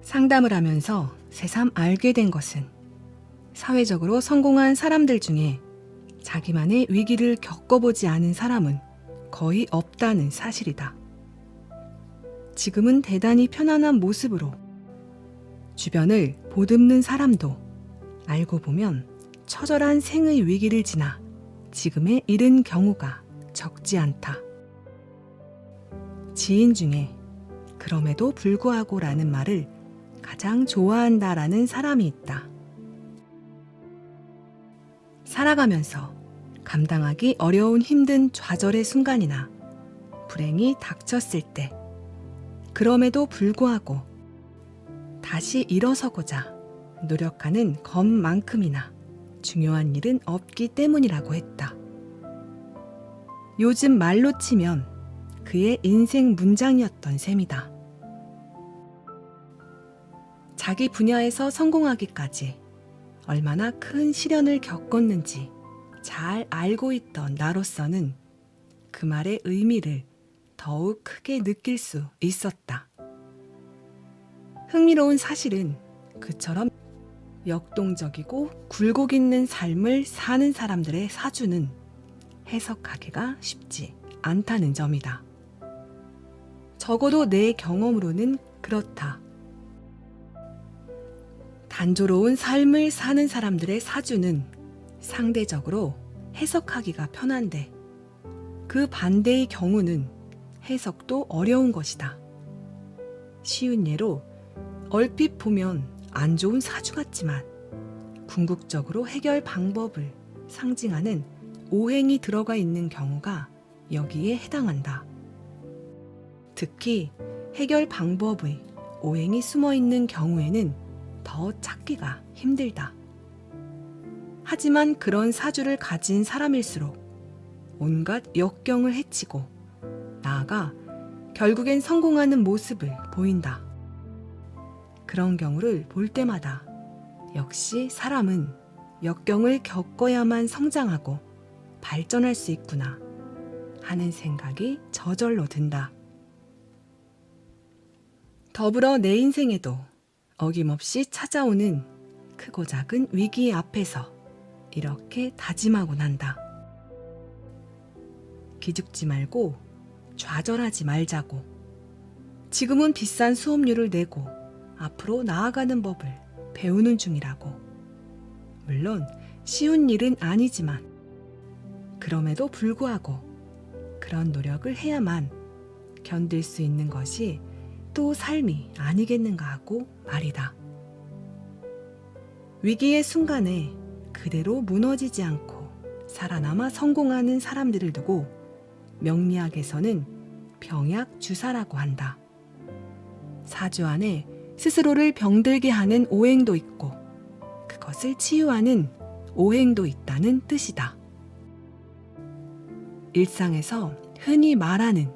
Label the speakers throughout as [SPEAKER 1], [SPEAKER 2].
[SPEAKER 1] 상담을 하면서 새삼 알게 된 것은 사회적으로 성공한 사람들 중에 자기만의 위기를 겪어보지 않은 사람은 거의 없다는 사실이다. 지금은 대단히 편안한 모습으로 주변을 보듬는 사람도 알고 보면 처절한 생의 위기를 지나 지금에 이른 경우가 적지 않다. 지인 중에 그럼에도 불구하고 라는 말을 가장 좋아한다라는 사람이 있다. 살아가면서 감당하기 어려운 힘든 좌절의 순간이나 불행이 닥쳤을 때 그럼에도 불구하고 다시 일어서고자 노력하는 것만큼이나 중요한 일은 없기 때문이라고 했다. 요즘 말로 치면 그의 인생 문장이었던 셈이다. 자기 분야에서 성공하기까지 얼마나 큰 시련을 겪었는지 잘 알고 있던 나로서는 그 말의 의미를 더욱 크게 느낄 수 있었다. 흥미로운 사실은 그처럼 역동적이고 굴곡 있는 삶을 사는 사람들의 사주는 해석하기가 쉽지 않다는 점이다. 적어도 내 경험으로는 그렇다. 단조로운 삶을 사는 사람들의 사주는 상대적으로 해석하기가 편한데 그 반대의 경우는 해석도 어려운 것이다. 쉬운 예로 얼핏 보면 안 좋은 사주 같지만 궁극적으로 해결 방법을 상징하는 오행이 들어가 있는 경우가 여기에 해당한다. 특히 해결 방법의 오행이 숨어 있는 경우에는 더 찾기가 힘들다. 하지만 그런 사주를 가진 사람일수록 온갖 역경을 헤치고 나아가 결국엔 성공하는 모습을 보인다. 그런 경우를 볼 때마다 역시 사람은 역경을 겪어야만 성장하고 발전할 수 있구나 하는 생각이 저절로 든다. 더불어 내 인생에도 어김없이 찾아오는 크고 작은 위기 앞에서 이렇게 다짐하곤 한다. 기죽지 말고 좌절하지 말자고. 지금은 비싼 수업료를 내고 앞으로 나아가는 법을 배우는 중이라고. 물론 쉬운 일은 아니지만 그럼에도 불구하고 그런 노력을 해야만 견딜 수 있는 것이 또 삶이 아니겠는가 하고 말이다. 위기의 순간에 그대로 무너지지 않고 살아남아 성공하는 사람들을 두고 명리학에서는 병약주사라고 한다. 사주 안에 스스로를 병들게 하는 오행도 있고 그것을 치유하는 오행도 있다는 뜻이다. 일상에서 흔히 말하는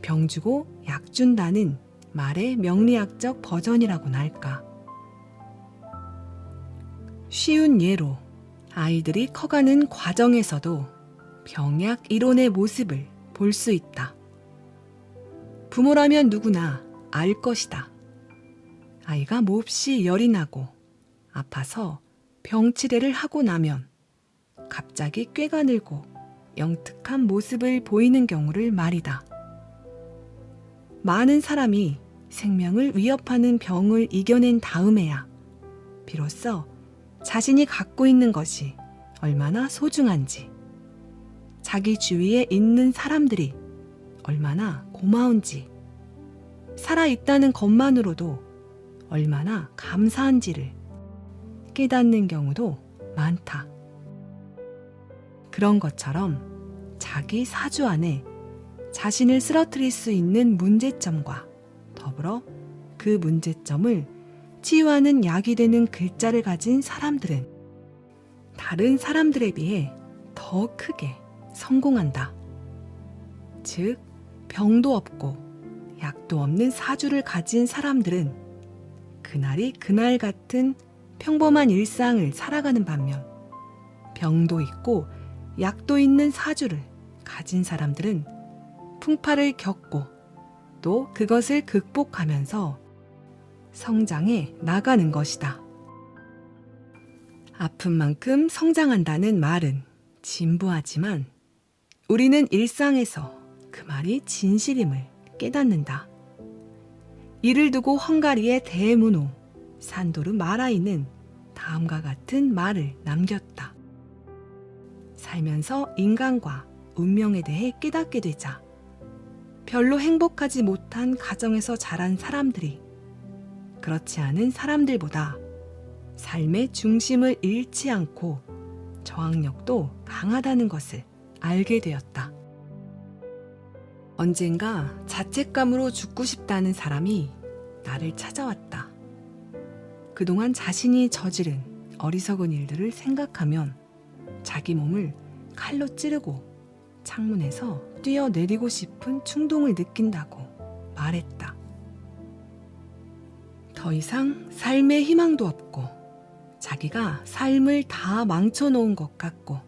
[SPEAKER 1] 병 주고 약 준다는 말의 명리학적 버전이라고나 할까. 쉬운 예로 아이들이 커가는 과정에서도 병약 이론의 모습을 볼 수 있다. 부모라면 누구나 알 것이다. 아이가 몹시 열이 나고 아파서 병치레를 하고 나면 갑자기 꾀가 늘고 영특한 모습을 보이는 경우를 말이다. 많은 사람이 생명을 위협하는 병을 이겨낸 다음에야 비로소 자신이 갖고 있는 것이 얼마나 소중한지, 자기 주위에 있는 사람들이 얼마나 고마운지, 살아있다는 것만으로도 얼마나 감사한지를 깨닫는 경우도 많다. 그런 것처럼 자기 사주 안에 자신을 쓰러뜨릴 수 있는 문제점과 더불어 그 문제점을 치유하는 약이 되는 글자를 가진 사람들은 다른 사람들에 비해 더 크게 성공한다. 즉, 병도 없고 약도 없는 사주를 가진 사람들은 그날이 그날 같은 평범한 일상을 살아가는 반면 병도 있고 약도 있는 사주를 가진 사람들은 풍파를 겪고 또 그것을 극복하면서 성장해 나가는 것이다. 아픈 만큼 성장한다는 말은 진부하지만 우리는 일상에서 그 말이 진실임을 깨닫는다. 이를 두고 헝가리의 대문호 산도르 마라이는 다음과 같은 말을 남겼다. 살면서 인간과 운명에 대해 깨닫게 되자 별로 행복하지 못한 가정에서 자란 사람들이 그렇지 않은 사람들보다 삶의 중심을 잃지 않고 저항력도 강하다는 것을 알게 되었다. 언젠가 자책감으로 죽고 싶다는 사람이 나를 찾아왔다. 그동안 자신이 저지른 어리석은 일들을 생각하면 자기 몸을 칼로 찌르고 창문에서 뛰어내리고 싶은 충동을 느낀다고 말했다. 더 이상 삶에 희망도 없고 자기가 삶을 다 망쳐놓은 것 같고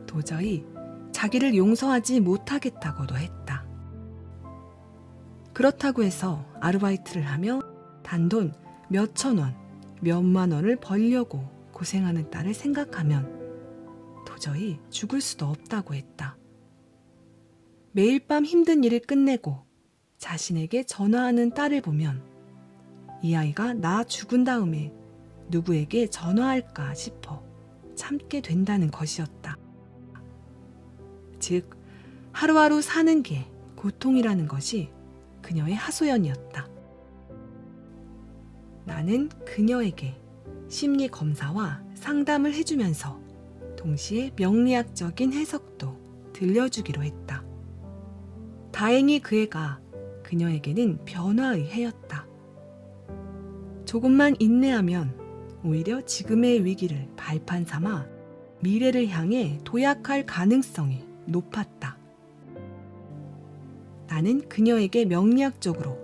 [SPEAKER 1] 도저히 자기를 용서하지 못하겠다고도 했다. 그렇다고 해서 아르바이트를 하며 단돈 몇천 원, 몇만 원을 벌려고 고생하는 딸을 생각하면 도저히 죽을 수도 없다고 했다. 매일 밤 힘든 일을 끝내고 자신에게 전화하는 딸을 보면 이 아이가 나 죽은 다음에 누구에게 전화할까 싶어 참게 된다는 것이었다. 즉, 하루하루 사는 게 고통이라는 것이 그녀의 하소연이었다. 나는 그녀에게 심리 검사와 상담을 해주면서 동시에 명리학적인 해석도 들려주기로 했다. 다행히 그 애가 그녀에게는 변화의 해였다. 조금만 인내하면 오히려 지금의 위기를 발판 삼아 미래를 향해 도약할 가능성이 높았다. 나는 그녀에게 명리학적으로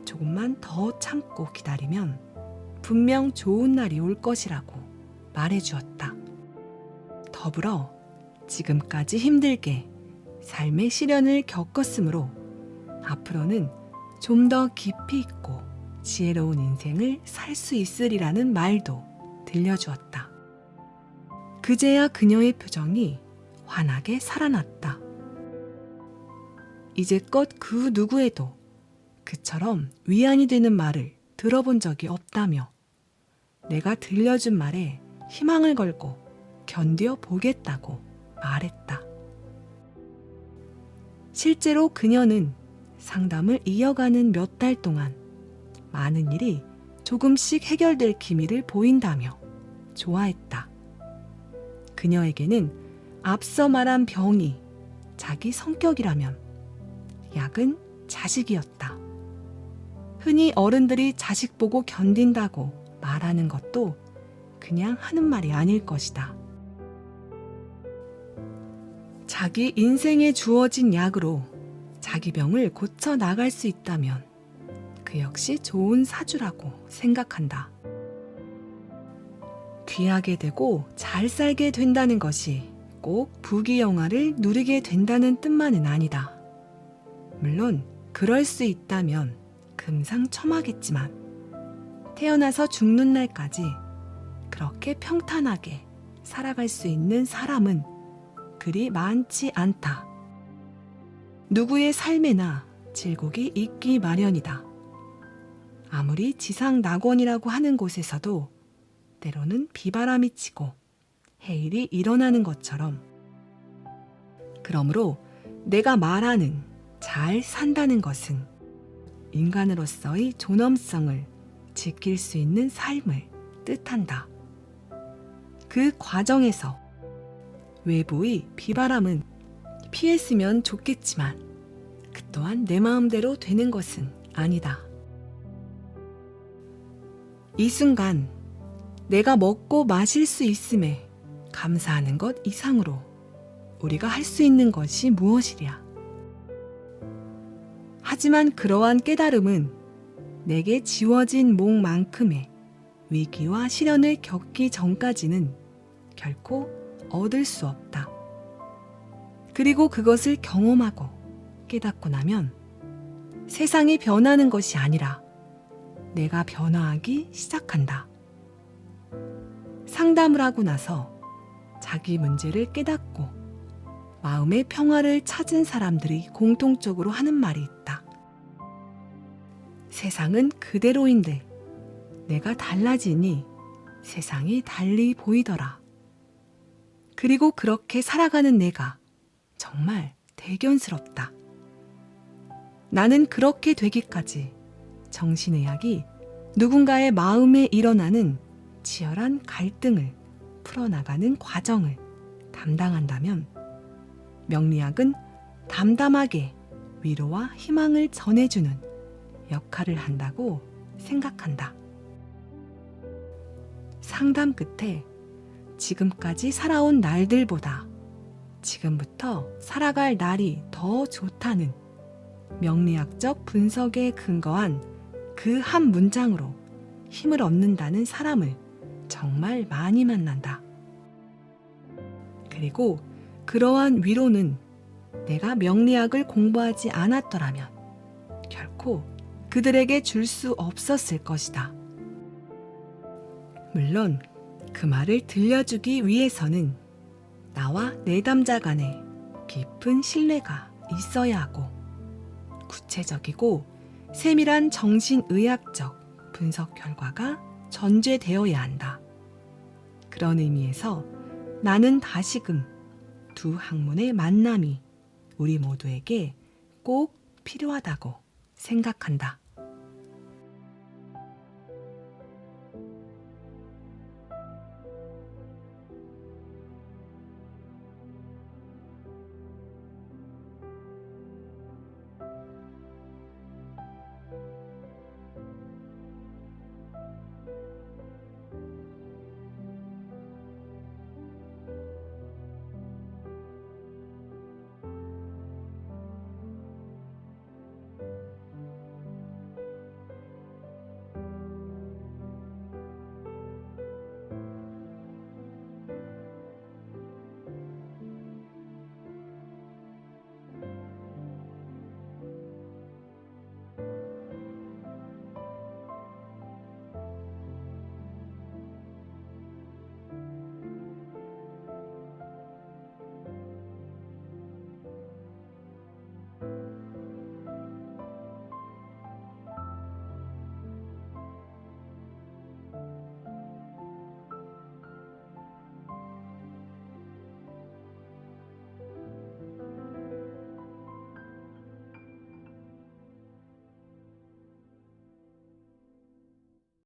[SPEAKER 1] 조금만 더 참고 기다리면 분명 좋은 날이 올 것이라고 말해주었다. 더불어 지금까지 힘들게 삶의 시련을 겪었으므로 앞으로는 좀 더 깊이 있고 지혜로운 인생을 살 수 있으리라는 말도 들려주었다. 그제야 그녀의 표정이 환하게 살아났다. 이제껏 그 누구에도 그처럼 위안이 되는 말을 들어본 적이 없다며 내가 들려준 말에 희망을 걸고 견뎌 보겠다고 말했다. 실제로 그녀는 상담을 이어가는 몇 달 동안 많은 일이 조금씩 해결될 기미를 보인다며 좋아했다. 그녀에게는 앞서 말한 병이 자기 성격이라면 약은 자식이었다. 흔히 어른들이 자식 보고 견딘다고 말하는 것도 그냥 하는 말이 아닐 것이다. 자기 인생에 주어진 약으로 자기 병을 고쳐 나갈 수 있다면 그 역시 좋은 사주라고 생각한다. 귀하게 되고 잘 살게 된다는 것이 꼭 부귀영화를 누리게 된다는 뜻만은 아니다. 물론 그럴 수 있다면 금상첨화겠지만 태어나서 죽는 날까지 그렇게 평탄하게 살아갈 수 있는 사람은 그리 많지 않다. 누구의 삶에나 질곡이 있기 마련이다. 아무리 지상 낙원이라고 하는 곳에서도 때로는 비바람이 치고 해일이 일어나는 것처럼 그러므로 내가 말하는 잘 산다는 것은 인간으로서의 존엄성을 지킬 수 있는 삶을 뜻한다. 그 과정에서 외부의 비바람은 피했으면 좋겠지만 그 또한 내 마음대로 되는 것은 아니다. 이 순간 내가 먹고 마실 수 있음에 감사하는 것 이상으로 우리가 할 수 있는 것이 무엇이랴. 하지만 그러한 깨달음은 내게 지워진 몫만큼의 위기와 시련을 겪기 전까지는 결코 얻을 수 없다. 그리고 그것을 경험하고 깨닫고 나면 세상이 변하는 것이 아니라 내가 변화하기 시작한다. 상담을 하고 나서 자기 문제를 깨닫고 마음의 평화를 찾은 사람들이 공통적으로 하는 말이 있다. 세상은 그대로인데 내가 달라지니 세상이 달리 보이더라. 그리고 그렇게 살아가는 내가 정말 대견스럽다. 나는 그렇게 되기까지 정신의학이 누군가의 마음에 일어나는 치열한 갈등을 풀어나가는 과정을 담당한다면 명리학은 담담하게 위로와 희망을 전해주는 역할을 한다고 생각한다. 상담 끝에 지금까지 살아온 날들보다 지금부터 살아갈 날이 더 좋다는 명리학적 분석에 근거한 그 한 문장으로 힘을 얻는다는 사람을 정말 많이 만난다. 그리고 그러한 위로는 내가 명리학을 공부하지 않았더라면 결코 그들에게 줄 수 없었을 것이다. 물론 그 말을 들려주기 위해서는 나와 내담자 간에 깊은 신뢰가 있어야 하고 구체적이고 세밀한 정신의학적 분석 결과가 전제되어야 한다. 그런 의미에서 나는 다시금 두 학문의 만남이 우리 모두에게 꼭 필요하다고 생각한다.